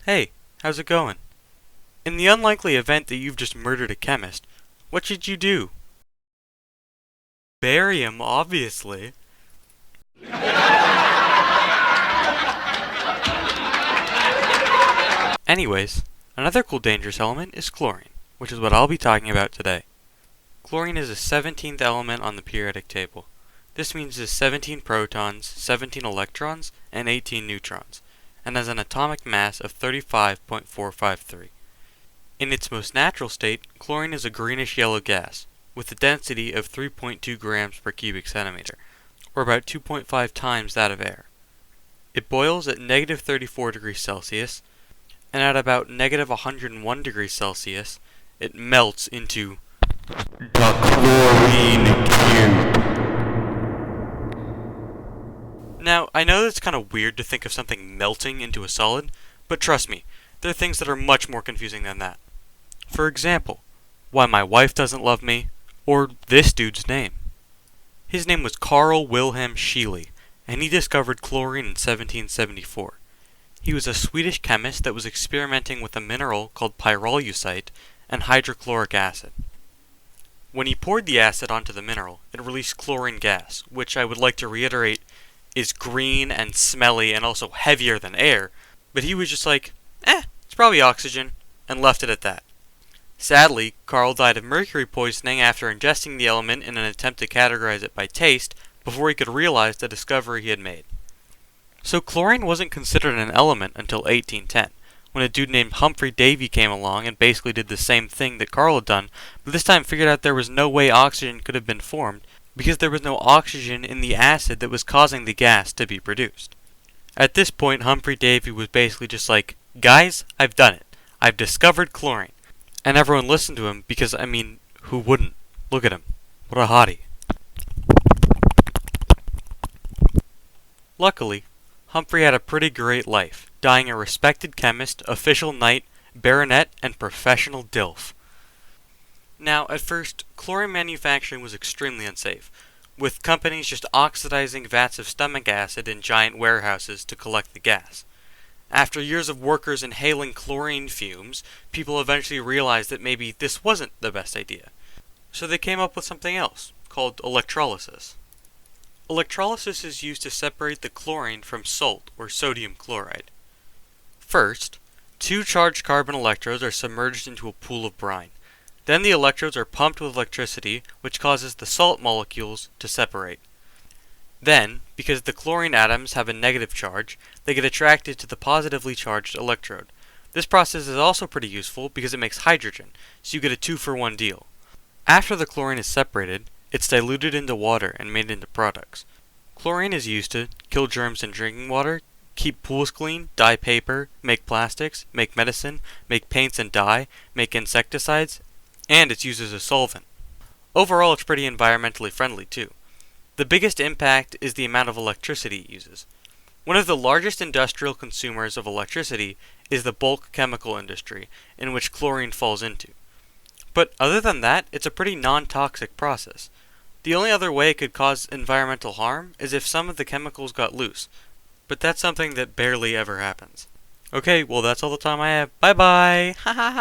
Hey, how's it going? In the unlikely event that you've just murdered a chemist, what should you do? Bury him, obviously. Anyways, another cool dangerous element is chlorine, which is what I'll be talking about today. Chlorine is the 17th element on the periodic table. This means it has 17 protons, 17 electrons, and 18 neutrons, and has an atomic mass of 35.453. In its most natural state, chlorine is a greenish-yellow gas, with a density of 3.2 grams per cubic centimeter, or about 2.5 times that of air. It boils at negative 34 degrees Celsius, and at about negative 101 degrees Celsius, it melts into the chlorine cube. Now, I know it's kind of weird to think of something melting into a solid, but trust me, there are things that are much more confusing than that. For example, why my wife doesn't love me, or this dude's name. His name was Carl Wilhelm Scheele, and he discovered chlorine in 1774. He was a Swedish chemist that was experimenting with a mineral called pyrolusite and hydrochloric acid. When he poured the acid onto the mineral, it released chlorine gas, which I would like to reiterate is green and smelly and also heavier than air, but he was just like, it's probably oxygen, and left it at that. Sadly, Carl died of mercury poisoning after ingesting the element in an attempt to categorize it by taste before he could realize the discovery he had made. So chlorine wasn't considered an element until 1810, when a dude named Humphrey Davy came along and basically did the same thing that Carl had done, but this time figured out there was no way oxygen could have been formed because there was no oxygen in the acid that was causing the gas to be produced. At this point, Humphrey Davy was basically just like, guys, I've done it. I've discovered chlorine. And everyone listened to him because, who wouldn't? Look at him. What a hottie. Luckily, Humphrey had a pretty great life, dying a respected chemist, official knight, baronet, and professional DILF. Now, at first, chlorine manufacturing was extremely unsafe, with companies just oxidizing vats of stomach acid in giant warehouses to collect the gas. After years of workers inhaling chlorine fumes, people eventually realized that maybe this wasn't the best idea. So they came up with something else, called electrolysis. Electrolysis is used to separate the chlorine from salt, or sodium chloride. First, 2 charged carbon electrodes are submerged into a pool of brine. Then the electrodes are pumped with electricity, which causes the salt molecules to separate. Then, because the chlorine atoms have a negative charge, they get attracted to the positively charged electrode. This process is also pretty useful because it makes hydrogen, so you get a 2-for-1 deal. After the chlorine is separated, it's diluted into water and made into products. Chlorine is used to kill germs in drinking water, keep pools clean, dye paper, make plastics, make medicine, make paints and dye, make insecticides, and it's used as a solvent. Overall, it's pretty environmentally friendly too. The biggest impact is the amount of electricity it uses. One of the largest industrial consumers of electricity is the bulk chemical industry, in which chlorine falls into. But other than that, it's a pretty non-toxic process. The only other way it could cause environmental harm is if some of the chemicals got loose, but that's something that barely ever happens. Okay, well that's all the time I have. Bye bye! Ha ha ha!